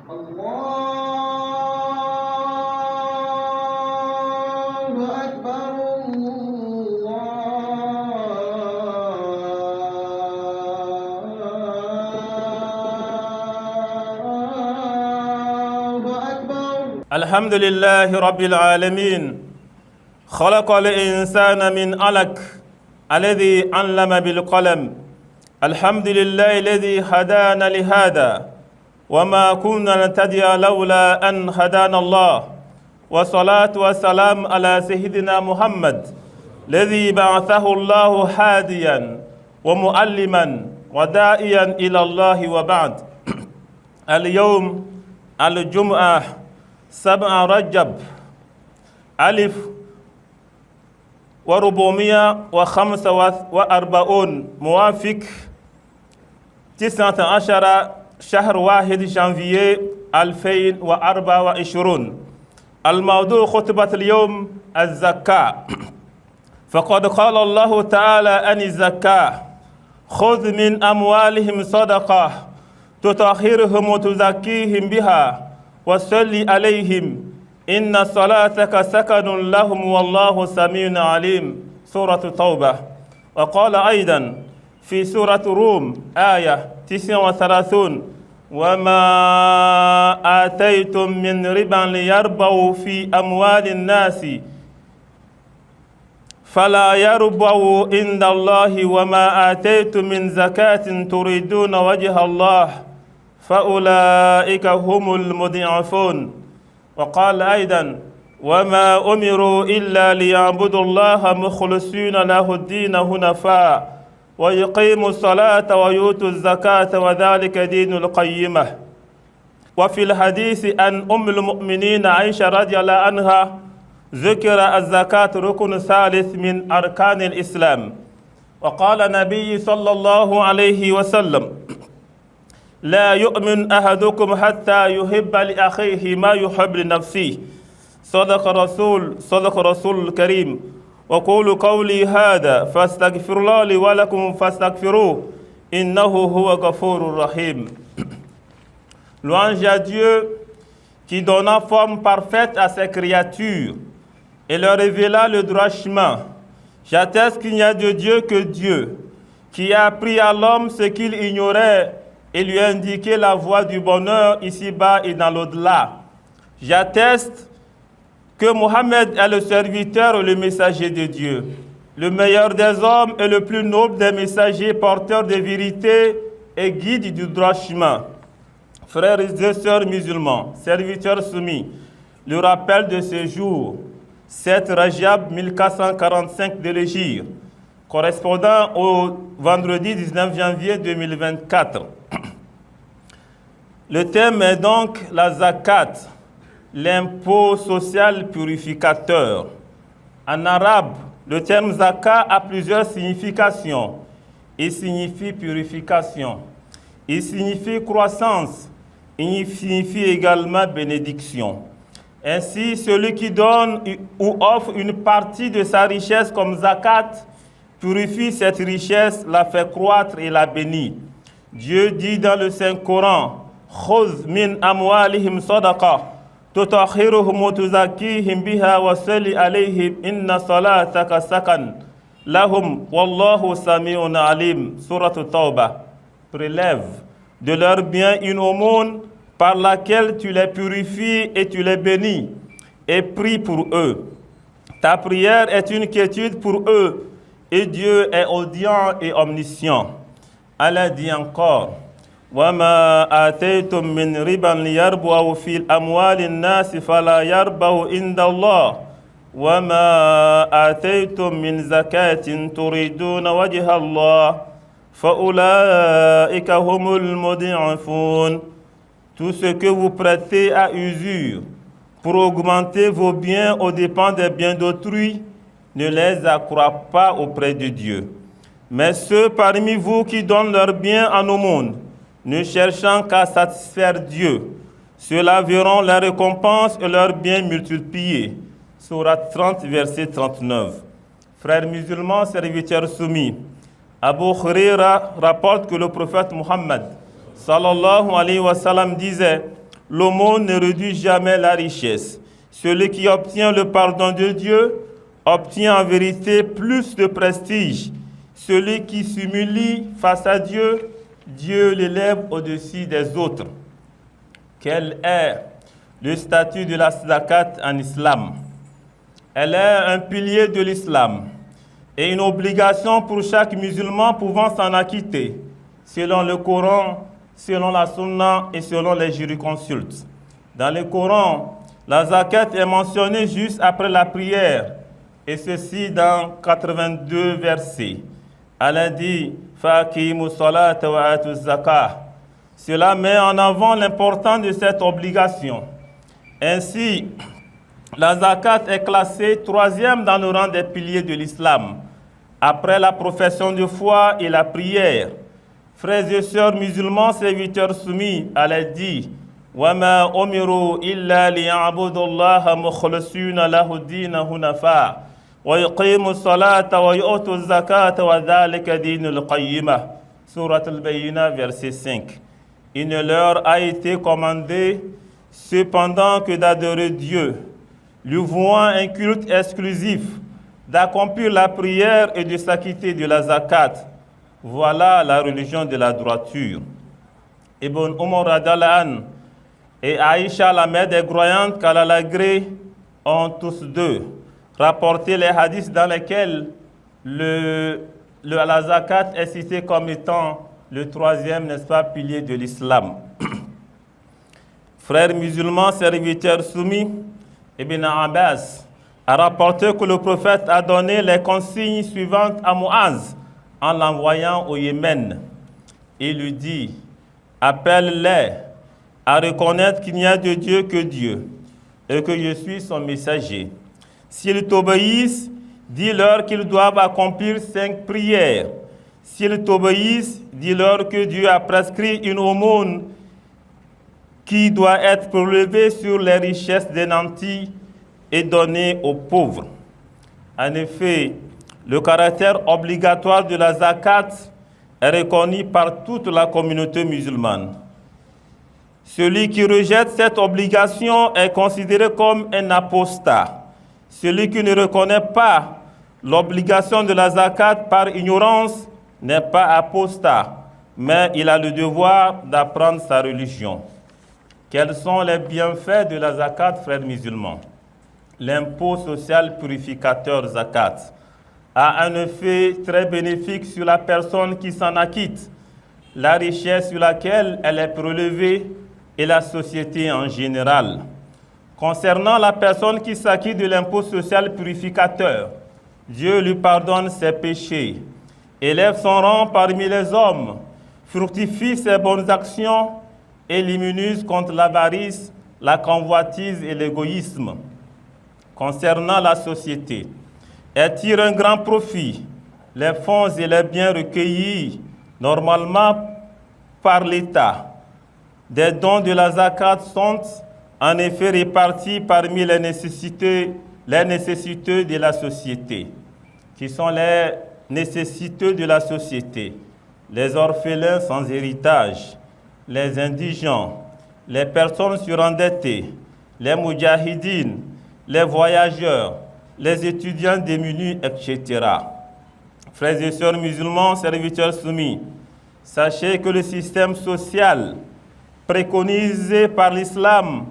الله أكبر الله أكبر. الحمد لله رب العالمين خلق الإنسان من علق الذي علم بالقلم. الحمد لله الذي هدانا لهذا وما كنا نهتدي لولا أن هدانا الله، والصلاة والسلام على سيدنا محمد الذي بعثه الله هاديا ومعلما وداعيا إلى الله. وبعد. اليوم الجمعة 7 رجب 1445 موافق 19 شهر 1 جانفييه 2024. الموضوع خطبة اليوم الزكاة. فقد قال الله تعالى عن الزكاة: خذ من أموالهم صدقة تطهرهم وتزكيهم بها وصل عليهم إن صلاتك سكن لهم والله سميع عليم. سورة التوبة. وقال أيضا في سورة روم آية 39: وما آتيتم من ربا ليربوا في أموال الناس فلا يربوا عند الله وما آتيتم من زكاة تريدون وجه الله فأولئك هم المضعفون. وقال أيضا: وما أمروا إلا ليعبدوا الله مخلصين له الدين حنفاء ويقيموا الصلاة ويؤتوا الزكاة وذلك دين القيمة. وفي الحديث عن أم المؤمنين عائشة رضي الله عنها ذكر الزكاة ركن ثالث من أركان الإسلام. وقال النبي صلى الله عليه وسلم: لا يؤمن أحدكم حتى يحب لأخيه ما يحب لنفسه. صدق رسول الكريم. وقولوا قولي هذا فاستغفر الله لي ولكم فاستغفروه إنه هو غفور رحيم. Louange à Dieu qui donna forme parfaite à ses créatures et leur révéla le droit chemin. J'atteste qu'il n'y a de Dieu que Dieu, qui a appris à l'homme ce qu'il ignorait et lui a indiqué la voie du bonheur ici-bas et dans l'au-delà. J'atteste que Mohammed est le serviteur et le messager de Dieu, le meilleur des hommes et le plus noble des messagers, porteur de vérité et guide du droit chemin. Frères et sœurs musulmans, serviteurs soumis, le rappel de ce jour, 7 Rajab 1445 de l'Hégire, correspondant au vendredi 19 janvier 2024. Le thème est donc la zakat, l'impôt social purificateur. En arabe, le terme zakat a plusieurs significations. Il signifie purification, il signifie croissance, il signifie également bénédiction. Ainsi, celui qui donne ou offre une partie de sa richesse comme zakat purifie cette richesse, la fait croître et la bénit. Dieu dit dans le Saint-Coran: خذ من أموالهم صدقة تطهرهم وتزكيهم بها وصل عليهم إن صلاتك سكن لهم والله سميع عليم. Sourate Tawbah. Prélève de leurs biens une aumône par laquelle tu les purifies et tu les bénis, et prie pour eux. Ta prière est une quiétude pour eux, et Dieu est audient et omniscient. Allah dit encore: وما آتيتم من ربا ليربوا في أموال الناس فلا يربوا عند الله وما آتيتم من زكاة تريدون وجه الله فأولئك هم المضعفون. Tout ce que vous prêtez à usure pour augmenter vos biens aux dépens des biens d'autrui ne les accroît pas auprès de Dieu. Mais ceux parmi vous qui donnent leurs biens en aumône, ne cherchant qu'à satisfaire Dieu, ceux-là verront la récompense et leurs biens multipliés. Sourate 30, verset 39. Frères musulmans, serviteurs soumis, Abu Huraira rapporte que le prophète Muhammad sallallahu alayhi wa sallam disait: l'aumône ne réduit jamais la richesse. Celui qui obtient le pardon de Dieu obtient en vérité plus de prestige. Celui qui s'humilie face à Dieu, Dieu l'élève au-dessus des autres. Quel est le statut de la zakat en islam? Elle est un pilier de l'islam et une obligation pour chaque musulman pouvant s'en acquitter, selon le Coran, selon la Sunna et selon les jurisconsultes. Dans le Coran, la zakat est mentionnée juste après la prière, et ceci dans 82 versets. Allah dit « Faqimu salata wa atu zakah ». Cela met en avant l'importance de cette obligation. Ainsi, la zakat est classée troisième dans le rang des piliers de l'islam, après la profession de foi et la prière. Frères et sœurs musulmans, serviteurs soumis, Allah dit « وَمَا أُمِرُوا إِلَّا لِيَعْبُدُوا اللَّهَ مُخْلِصِينَ لَهُ الدِّينَ حُنَفَاءَ وَيُقِيمُوا الصَّلَاةَ وَيُؤْتُوا الزَّكَاةَ وَذَلِكَ دِينُ الْقَيِّمَةِ » Sourate Al-Bayyinah, verset 5. Il ne leur a été commandé cependant que d'adorer Dieu, lui vouant un culte exclusif, d'accomplir la prière et de s'acquitter de la zakat. Voilà la religion de la droiture. Ibn Umar radhiyallahu anhu et Aïcha, la mère des croyantes qu'Allah l'agrée, ont tous deux rapporté les hadiths dans lesquels la zakat est citée comme étant le troisième, n'est-ce pas, pilier de l'islam. Frères musulmans, serviteurs soumis, Ibn Abbas a rapporté que le prophète a donné les consignes suivantes à Muaz en l'envoyant au Yémen. Il lui dit, appelle-les à reconnaître qu'il n'y a de Dieu que Dieu et que je suis son messager. S'ils t'obéissent, dis-leur qu'ils doivent accomplir 5 prières. S'ils t'obéissent, dis-leur que Dieu a prescrit une aumône qui doit être prélevée sur les richesses des nantis et donnée aux pauvres. En effet, le caractère obligatoire de la zakat est reconnu par toute la communauté musulmane. Celui qui rejette cette obligation est considéré comme un apostat. Celui qui ne reconnaît pas l'obligation de la zakat par ignorance n'est pas apostat, mais il a le devoir d'apprendre sa religion. Quels sont les bienfaits de la zakat, frères musulmans? L'impôt social purificateur zakat a un effet très bénéfique sur la personne qui s'en acquitte, la richesse sur laquelle elle est prélevée et la société en général. Concernant la personne qui s'acquitte de l'impôt social purificateur, Dieu lui pardonne ses péchés, élève son rang parmi les hommes, fructifie ses bonnes actions et l'immunise contre l'avarice, la convoitise et l'égoïsme. Concernant la société, elle tire un grand profit. Les fonds et les biens recueillis normalement par l'État des dons de la zakat sont en effet répartis parmi les nécessités de la société. Qui sont les nécessités de la société? Les orphelins sans héritage, les indigents, les personnes surendettées, les moudjahidines, les voyageurs, les étudiants démunis, etc. Frères et sœurs musulmans, serviteurs soumis, sachez que le système social préconisé par l'islam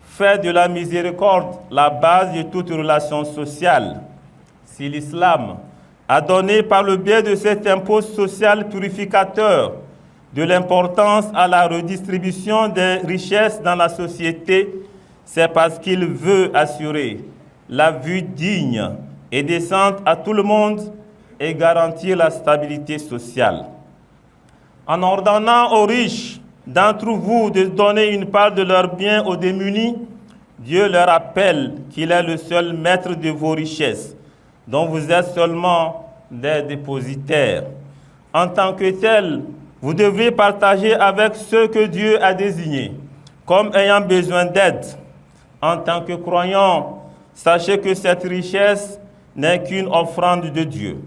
fait de la miséricorde la base de toute relation sociale. Si l'islam a donné par le biais de cet impôt social purificateur de l'importance à la redistribution des richesses dans la société, c'est parce qu'il veut assurer la vie digne et décente à tout le monde et garantir la stabilité sociale. En ordonnant aux riches d'entre vous de donner une part de leurs biens aux démunis, Dieu leur rappelle qu'il est le seul maître de vos richesses, dont vous êtes seulement des dépositaires. En tant que tel, vous devez partager avec ceux que Dieu a désignés comme ayant besoin d'aide. En tant que croyants, sachez que cette richesse n'est qu'une offrande de Dieu.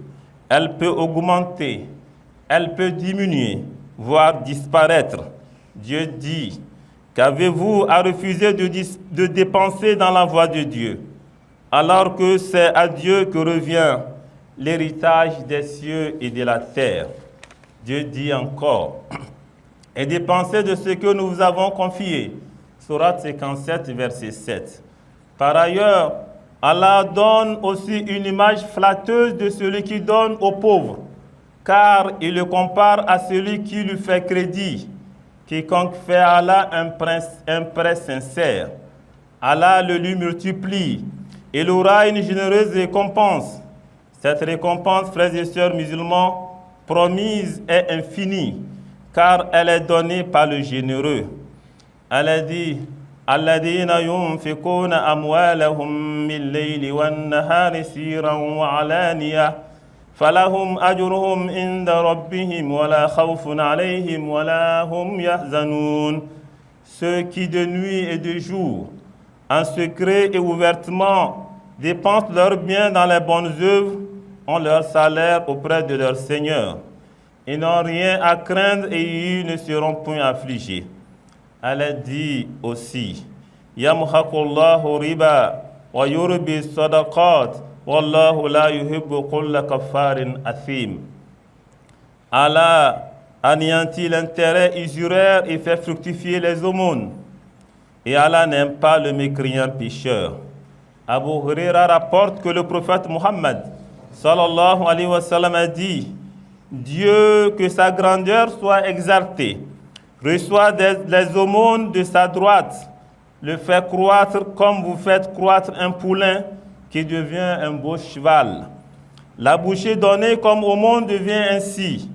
Elle peut augmenter, elle peut diminuer, voire disparaître. Dieu dit, Qu'avez-vous à refuser de dépenser dans la voie de Dieu, alors que c'est à Dieu que revient l'héritage des cieux et de la terre? Dieu dit encore, et dépensez de ce que nous vous avons confié. Sourate 57, verset 7. Par ailleurs, Allah donne aussi une image flatteuse de celui qui donne aux pauvres, car il le compare à celui qui lui fait crédit. Quiconque fait à Allah un prêt sincère, Allah le lui multiplie. Il aura une généreuse récompense. Cette récompense, frères et sœurs musulmans, promise est infinie, car elle est donnée par le généreux. Allah dit, الذين ينفقون أموالهم بالليل والنهار سيرا وعلانية فلهم أجرهم عند ربهم ولا خوف عليهم ولا هم يحزنون. Ceux qui de nuit et de jour, en secret et ouvertement, dépensent leurs biens dans les bonnes œuvres, ont leur salaire auprès de leur Seigneur. Ils n'ont rien à craindre et ils ne seront point affligés. Allah dit aussi, Yamhaqullahu riba wa yurbi sadaqat wallahu la yuhibbu kulla kaffarin athim. Allah anéantit l'intérêt usuraire et fait fructifier les aumônes. Et Allah n'aime pas le mécréant pécheur. Abu Huraira rapporte que le prophète Muhammad sallallahu alayhi wa sallam a dit, Dieu, que sa grandeur soit exaltée, reçoit les aumônes de sa droite, le fait croître comme vous faites croître un poulain qui devient un beau cheval. La bouchée donnée comme aumône devient ainsi,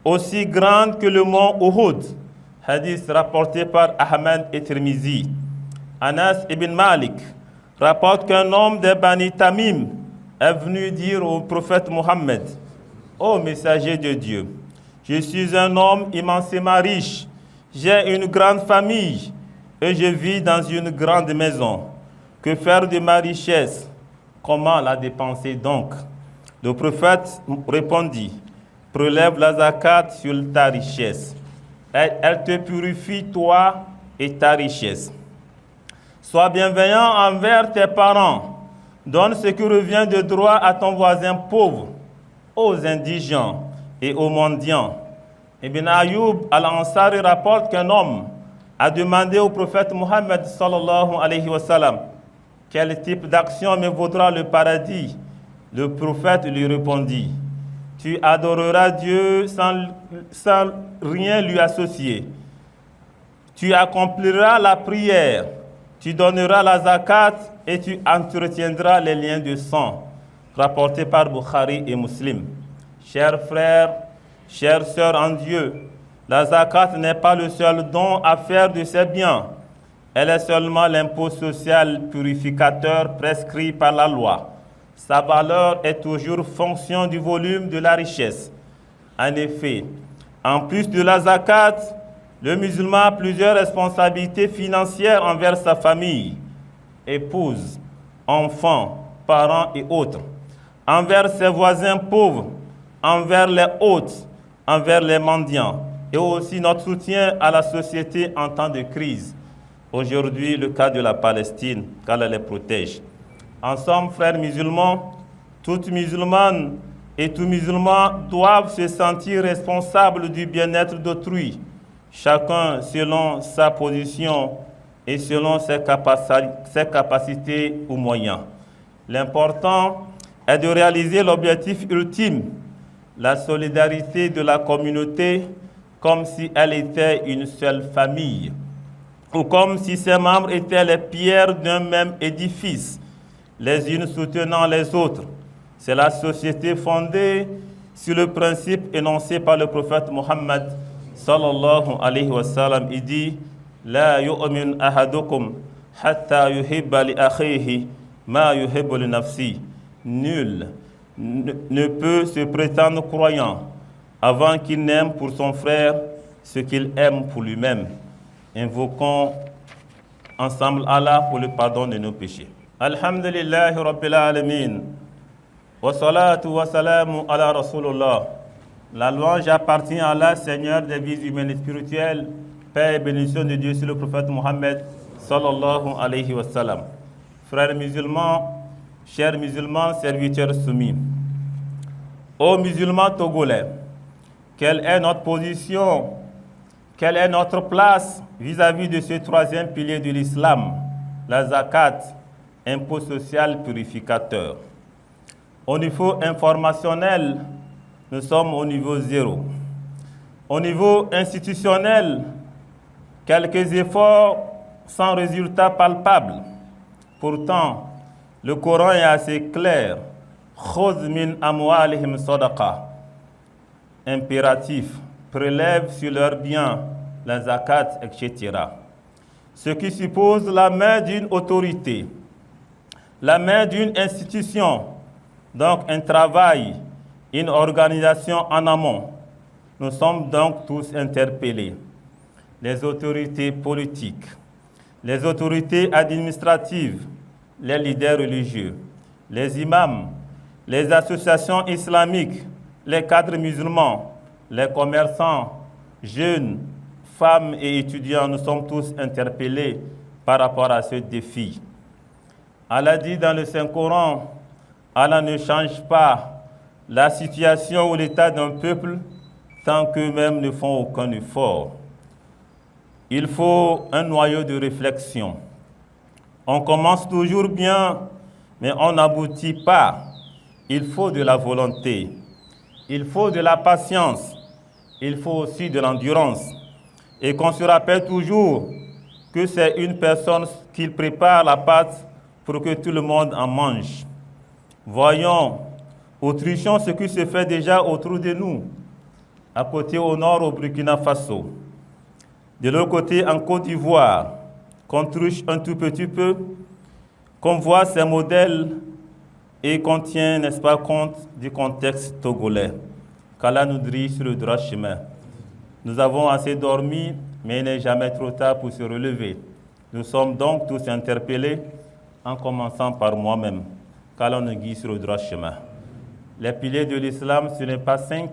aussi grande que le mont Uhud. Hadith rapporté par Ahmed et Tirmizi. Anas ibn Malik rapporte qu'un homme de Bani Tamim est venu dire au prophète Mohammed, ô messager de Dieu, je suis un homme immensément riche, j'ai une grande famille et je vis dans une grande maison. Que faire de ma richesse? Comment la dépenser donc? Le prophète répondit, prélève la zakat sur ta richesse. Elle te purifie, toi et ta richesse. Sois bienveillant envers tes parents. Donne ce qui revient de droit à ton voisin pauvre, aux indigents et aux mendiants. Ibn Ayyub al-Ansari rapporte qu'un homme a demandé au prophète Mohammed sallallahu alayhi wa sallam, quel type d'action me vaudra le paradis? Le prophète lui répondit, tu adoreras Dieu sans rien lui associer. Tu accompliras la prière, tu donneras la zakat et tu entretiendras les liens de sang. Rapporté par Bukhari et Muslim. Chers frères, chères sœurs en Dieu, la zakat n'est pas le seul don à faire de ses biens. Elle est seulement l'impôt social purificateur prescrit par la loi. Sa valeur est toujours fonction du volume de la richesse. En effet, en plus de la zakat, le musulman a plusieurs responsabilités financières envers sa famille, épouse, enfants, parents et autres, envers ses voisins pauvres, envers les hôtes, envers les mendiants, et aussi notre soutien à la société en temps de crise. Aujourd'hui, le cas de la Palestine, qu'Allah les protège. En somme, frères musulmans, toute musulmane et tout musulman doivent se sentir responsables du bien-être d'autrui, chacun selon sa position et selon ses capacités ou moyens. L'important est de réaliser l'objectif ultime, la solidarité de la communauté, comme si elle était une seule famille, ou comme si ses membres étaient les pierres d'un même édifice, les unes soutenant les autres. C'est la société fondée sur le principe énoncé par le prophète Mohammed sallallahu alayhi wa sallam. Il dit, La yu'min ahadukum hatta yuhibba li akhihi ma yuhibbu li nafsi. Nul ne peut se prétendre croyant avant qu'il n'aime pour son frère ce qu'il aime pour lui-même. Invoquons ensemble Allah pour le pardon de nos péchés. Alhamdulillahi Rabbil Alamin. Wa salatu wa salamu ala Rasulullah. La louange appartient à Allah, Seigneur des vies humaines et spirituelles. paix et bénédiction de Dieu sur le prophète Mohammed sallallahu alayhi wa sallam. Frères musulmans, chers musulmans, serviteurs soumis, ô musulmans togolais, quelle est notre position, quelle est notre place vis-à-vis de ce troisième pilier de l'islam, la zakat, impôt social purificateur? Au niveau informationnel, nous sommes au niveau 0. Au niveau institutionnel, quelques efforts sans résultat palpable. Pourtant, le Coran est assez clair. Khudh min amwalihim sadaqa. Impératif, prélève sur leurs biens la zakat, etc. Ce qui suppose la main d'une autorité, la main d'une institution, donc un travail, une organisation en amont. Nous sommes donc tous interpellés. Les autorités politiques, les autorités administratives, les leaders religieux, les imams, les associations islamiques, les cadres musulmans, les commerçants, jeunes, femmes et étudiants, nous sommes tous interpellés par rapport à ce défi. Allah dit dans le Saint-Coran, Allah ne change pas la situation ou l'état d'un peuple tant qu'eux-mêmes ne font aucun effort. Il faut un noyau de réflexion. On commence toujours bien, mais on n'aboutit pas. Il faut de la volonté, il faut de la patience, il faut aussi de l'endurance. Et qu'on se rappelle toujours que c'est une personne qui prépare la pâte pour que tout le monde en mange. Voyons, autrichons ce qui se fait déjà autour de nous, à côté au nord au Burkina Faso, de l'autre côté en Côte d'Ivoire, qu'on triche un tout petit peu, qu'on voit ces modèles et qu'on tient, n'est-ce pas, compte du contexte togolais, qu'Allah nous dirige sur le droit chemin. Nous avons assez dormi, mais il n'est jamais trop tard pour se relever. Nous sommes donc tous interpellés, en commençant par moi-même, qu'Allah nous guide sur le droit chemin. Les piliers de l'islam, ce n'est pas 5,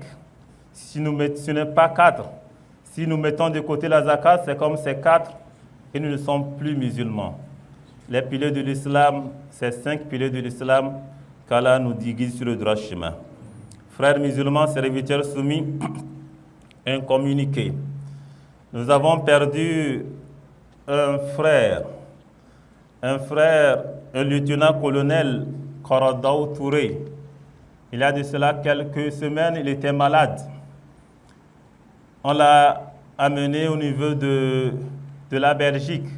ce n'est pas 4. Si nous mettons de côté la zakat, c'est comme ces 4 et nous ne sommes plus musulmans. Les piliers de l'islam, ces 5 piliers de l'islam, qu'Allah nous guide sur le droit chemin. Frères musulmans, serviteurs soumis, un communiqué. Nous avons perdu un frère, un lieutenant-colonel Koradaou Touré. Il y a de cela quelques semaines, il était malade. On l'a amené au niveau de la Belgique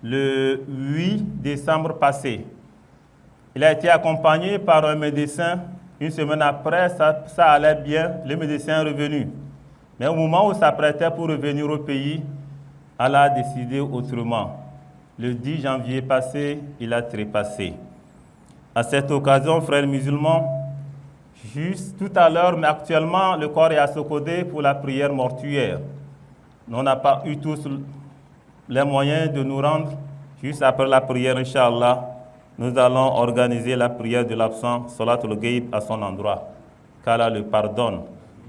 le 8 décembre passé. Il a été accompagné par un médecin. Une semaine après, ça allait bien, le médecin est revenu. Mais au moment où s'apprêtait pour revenir au pays, Allah a décidé autrement. Le 10 janvier passé, il a trépassé. À cette occasion, frères musulmans, juste tout à l'heure, mais actuellement, le corps est à Sokodé pour la prière mortuaire. On n'a pas eu tous les moyens de nous rendre. Juste après la prière, Inch'Allah, nous allons organiser la prière de l'absent, Salatul Ghaib, à son endroit. Qu'Allah le pardonne.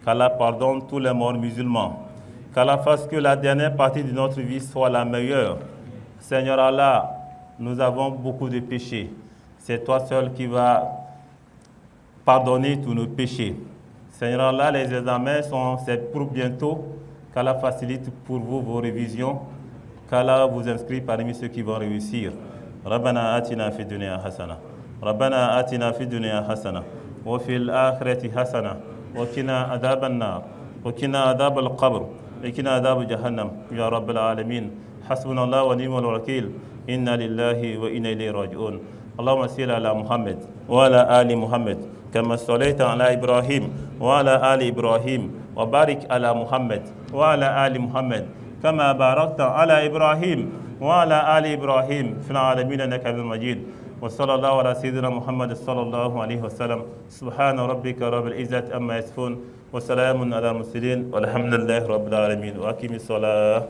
Qu'Allah pardonne tous les morts musulmans. Qu'Allah fasse que la dernière partie de notre vie soit la meilleure. Seigneur Allah, nous avons beaucoup de péchés. C'est toi seul qui vas pardonner tous nos péchés. Seigneur Allah, les examens c'est pour bientôt. Qu'Allah facilite pour vous vos révisions. Qu'Allah vous inscrit parmi ceux qui vont réussir. ربنا آتنا في الدنيا حسنة ربنا آتنا في الدنيا حسنة وفي الآخرة حسنة وقنا عذاب النار وقنا عذاب القبر وقنا عذاب جهنم يا رب العالمين حسبنا الله ونعم الوكيل إنا لله وإنا إليه راجعون اللهم صل على محمد وعلى آل محمد كما صليت على إبراهيم وعلى آل إبراهيم وبارك على محمد وعلى آل محمد كما باركت على إبراهيم وعلى آل إبراهيم في العالمين إنك حميد مجيد وصلى الله على سيدنا محمد صلى الله عليه وسلم سبحان ربك رب العزة عما يصفون وسلام على المرسلين والحمد لله رب العالمين وأقم الصلاة